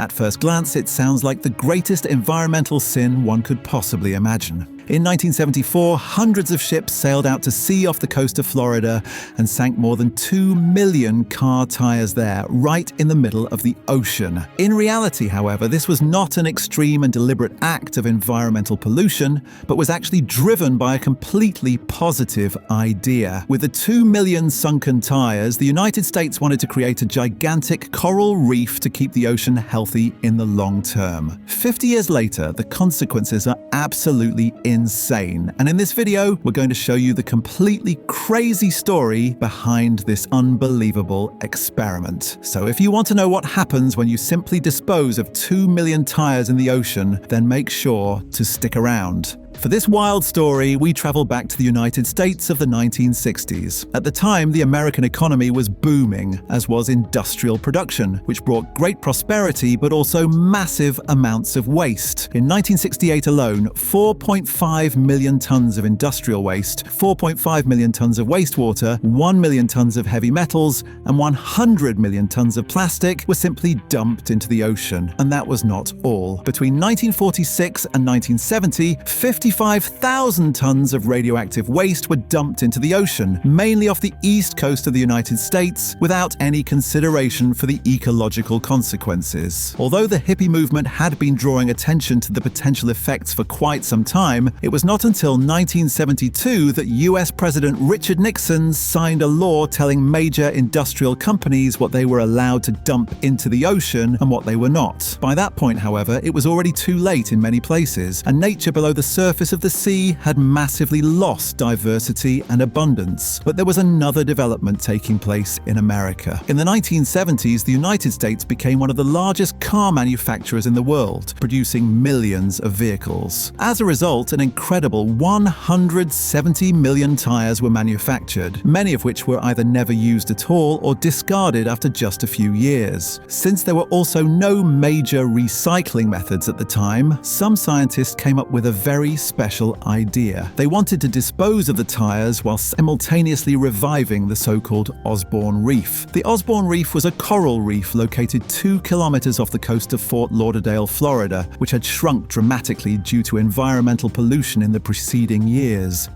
At first glance, it sounds like the greatest environmental sin one could possibly imagine. In 1974, hundreds of ships sailed out to sea off the coast of Florida and sank more than 2 million car tires there, right in the middle of the ocean. In reality, however, this was not an extreme and deliberate act of environmental pollution, but was actually driven by a completely positive idea. With the 2 million sunken tires, the United States wanted to create a gigantic coral reef to keep the ocean healthy in the long term. 50 years later, the consequences are absolutely insane. And in this video, we're going to show you the completely crazy story behind this unbelievable experiment. So if you want to know what happens when you simply dispose of 2 million tires in the ocean, then make sure to stick around. For this wild story, we travel back to the United States of the 1960s. At the time, the American economy was booming, as was industrial production, which brought great prosperity but also massive amounts of waste. In 1968 alone, 4.5 million tons of industrial waste, 4.5 million tons of wastewater, 1 million tons of heavy metals, and 100 million tons of plastic were simply dumped into the ocean. And that was not all. Between 1946 and 1970, 55,000 tons of radioactive waste were dumped into the ocean, mainly off the east coast of the United States, without any consideration for the ecological consequences. Although the hippie movement had been drawing attention to the potential effects for quite some time, it was not until 1972 that US President Richard Nixon signed a law telling major industrial companies what they were allowed to dump into the ocean and what they were not. By that point, however, it was already too late in many places, and nature below the surface of the sea had massively lost diversity and abundance. But there was another development taking place in America. In the 1970s, the United States became one of the largest car manufacturers in the world, producing millions of vehicles. As a result, an incredible 170 million tires were manufactured, many of which were either never used at all or discarded after just a few years. Since there were also no major recycling methods at the time, some scientists came up with a very special idea. They wanted to dispose of the tires while simultaneously reviving the so-called Osborne Reef. The Osborne Reef was a coral reef located 2 kilometers off the coast of Fort Lauderdale, Florida, which had shrunk dramatically due to environmental pollution in the preceding years.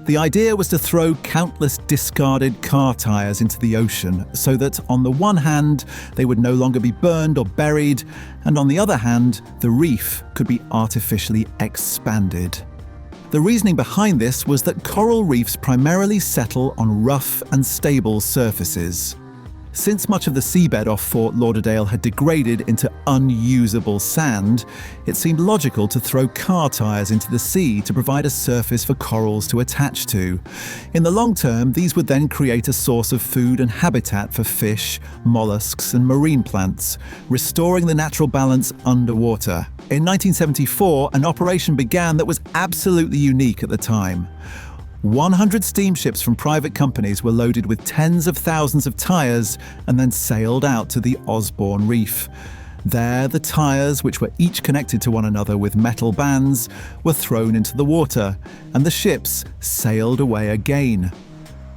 The idea was to throw countless discarded car tires into the ocean so that, on the one hand, they would no longer be burned or buried, and on the other hand, the reef could be artificially expanded. The reasoning behind this was that coral reefs primarily settle on rough and stable surfaces. Since much of the seabed off Fort Lauderdale had degraded into unusable sand, it seemed logical to throw car tires into the sea to provide a surface for corals to attach to. In the long term, these would then create a source of food and habitat for fish, mollusks, and marine plants, restoring the natural balance underwater. In 1974, an operation began that was absolutely unique at the time. 100 steamships from private companies were loaded with tens of thousands of tires and then sailed out to the Osborne Reef. There, the tires, which were each connected to one another with metal bands, were thrown into the water, and the ships sailed away again.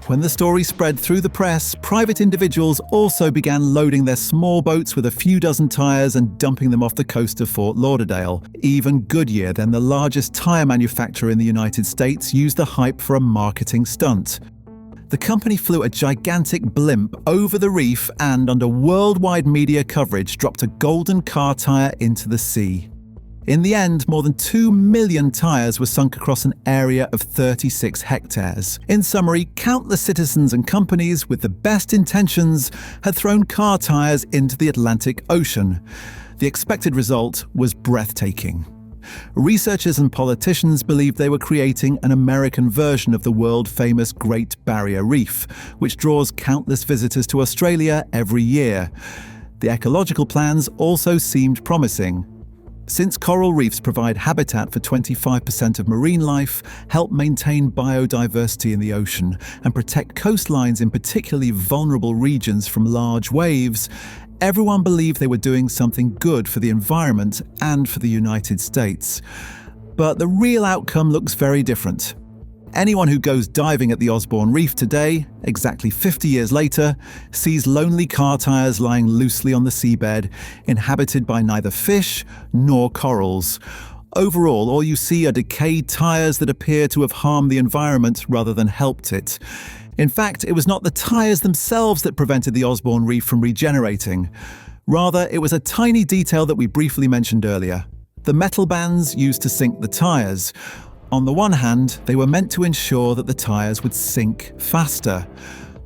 When the story spread through the press, private individuals also began loading their small boats with a few dozen tires and dumping them off the coast of Fort Lauderdale. Even Goodyear, then the largest tire manufacturer in the United States, used the hype for a marketing stunt. The company flew a gigantic blimp over the reef and, under worldwide media coverage, dropped a golden car tire into the sea. In the end, more than 2 million tires were sunk across an area of 36 hectares. In summary, countless citizens and companies with the best intentions had thrown car tires into the Atlantic Ocean. The expected result was breathtaking. Researchers and politicians believed they were creating an American version of the world-famous Great Barrier Reef, which draws countless visitors to Australia every year. The ecological plans also seemed promising. Since coral reefs provide habitat for 25% of marine life, help maintain biodiversity in the ocean, and protect coastlines in particularly vulnerable regions from large waves, everyone believed they were doing something good for the environment and for the United States. But the real outcome looks very different. Anyone who goes diving at the Osborne Reef today, exactly 50 years later, sees lonely car tires lying loosely on the seabed, inhabited by neither fish nor corals. Overall, all you see are decayed tires that appear to have harmed the environment rather than helped it. In fact, it was not the tires themselves that prevented the Osborne Reef from regenerating. Rather, it was a tiny detail that we briefly mentioned earlier: the metal bands used to sink the tires. On the one hand, they were meant to ensure that the tires would sink faster.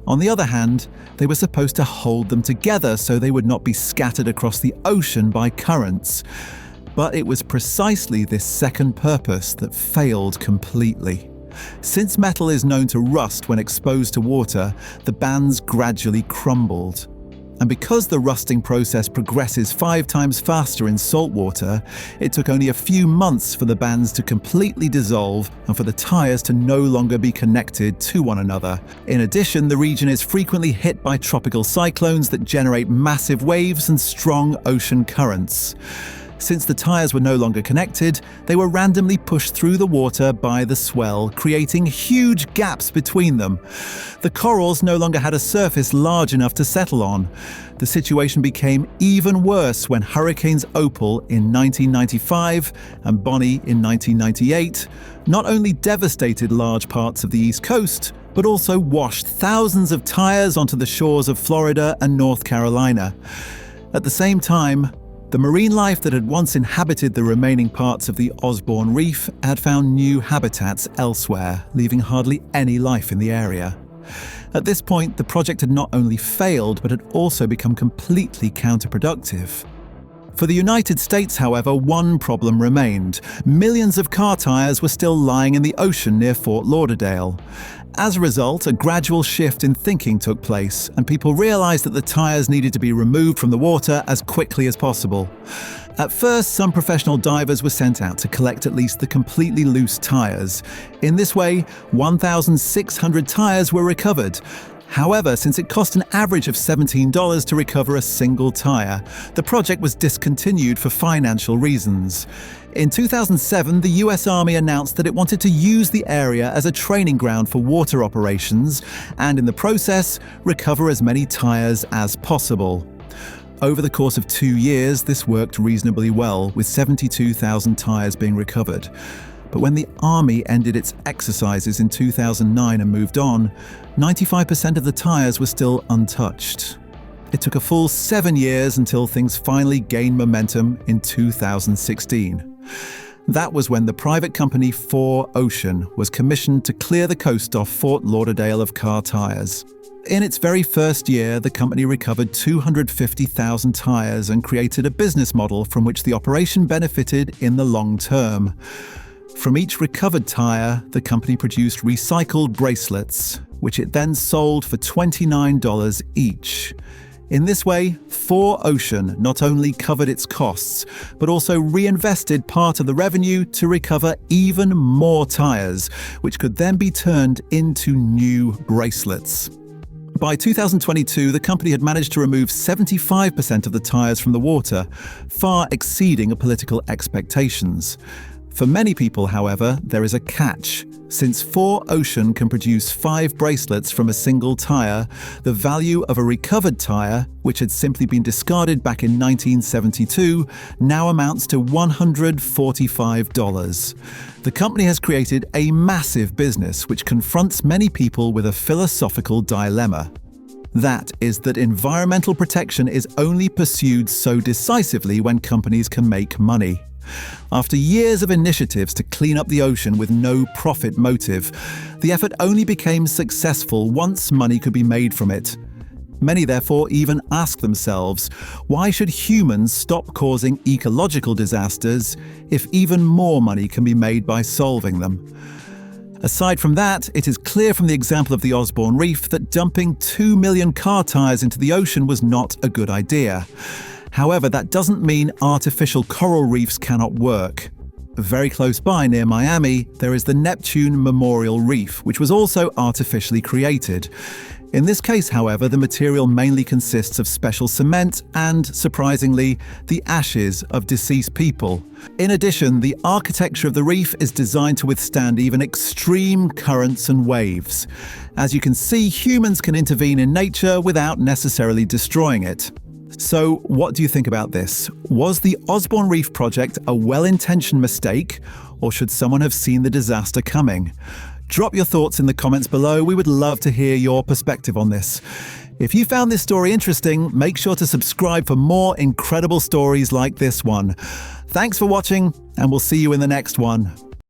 On the other hand, they were supposed to hold them together so they would not be scattered across the ocean by currents. But it was precisely this second purpose that failed completely. Since metal is known to rust when exposed to water, the bands gradually crumbled. And because the rusting process progresses 5 times faster in salt water, it took only a few months for the bands to completely dissolve and for the tires to no longer be connected to one another. In addition, the region is frequently hit by tropical cyclones that generate massive waves and strong ocean currents. Since the tires were no longer connected, they were randomly pushed through the water by the swell, creating huge gaps between them. The corals no longer had a surface large enough to settle on. The situation became even worse when Hurricanes Opal in 1995 and Bonnie in 1998 not only devastated large parts of the East Coast, but also washed thousands of tires onto the shores of Florida and North Carolina. At the same time, the marine life that had once inhabited the remaining parts of the Osborne Reef had found new habitats elsewhere, leaving hardly any life in the area. At this point, the project had not only failed, but had also become completely counterproductive. For the United States, however, one problem remained. Millions of car tires were still lying in the ocean near Fort Lauderdale. As a result, a gradual shift in thinking took place, and people realized that the tires needed to be removed from the water as quickly as possible. At first, some professional divers were sent out to collect at least the completely loose tires. In this way, 1,600 tires were recovered. However, since it cost an average of $17 to recover a single tire, the project was discontinued for financial reasons. In 2007, the US Army announced that it wanted to use the area as a training ground for water operations and, in the process, recover as many tires as possible. Over the course of 2 years, this worked reasonably well, with 72,000 tires being recovered. But when the Army ended its exercises in 2009 and moved on, 95% of the tires were still untouched. It took a full 7 years until things finally gained momentum in 2016. That was when the private company 4Ocean was commissioned to clear the coast off Fort Lauderdale of car tires. In its very first year, the company recovered 250,000 tires and created a business model from which the operation benefited in the long term. From each recovered tire, the company produced recycled bracelets, which it then sold for $29 each. In this way, 4Ocean not only covered its costs, but also reinvested part of the revenue to recover even more tires, which could then be turned into new bracelets. By 2022, the company had managed to remove 75% of the tires from the water, far exceeding political expectations. For many people, however, there is a catch. Since 4Ocean can produce 5 bracelets from a single tire, the value of a recovered tire, which had simply been discarded back in 1972, now amounts to $145. The company has created a massive business which confronts many people with a philosophical dilemma. That is that environmental protection is only pursued so decisively when companies can make money. After years of initiatives to clean up the ocean with no profit motive, the effort only became successful once money could be made from it. Many therefore even ask themselves, why should humans stop causing ecological disasters if even more money can be made by solving them? Aside from that, it is clear from the example of the Osborne Reef that dumping 2 million car tires into the ocean was not a good idea. However, that doesn't mean artificial coral reefs cannot work. Very close by, near Miami, there is the Neptune Memorial Reef, which was also artificially created. In this case, however, the material mainly consists of special cement and, surprisingly, the ashes of deceased people. In addition, the architecture of the reef is designed to withstand even extreme currents and waves. As you can see, humans can intervene in nature without necessarily destroying it. So, what do you think about this? Was the Osborne Reef project a well-intentioned mistake, or should someone have seen the disaster coming? Drop your thoughts in the comments below. We would love to hear your perspective on this. If you found this story interesting, make sure to subscribe for more incredible stories like this one. Thanks for watching, and we'll see you in the next one.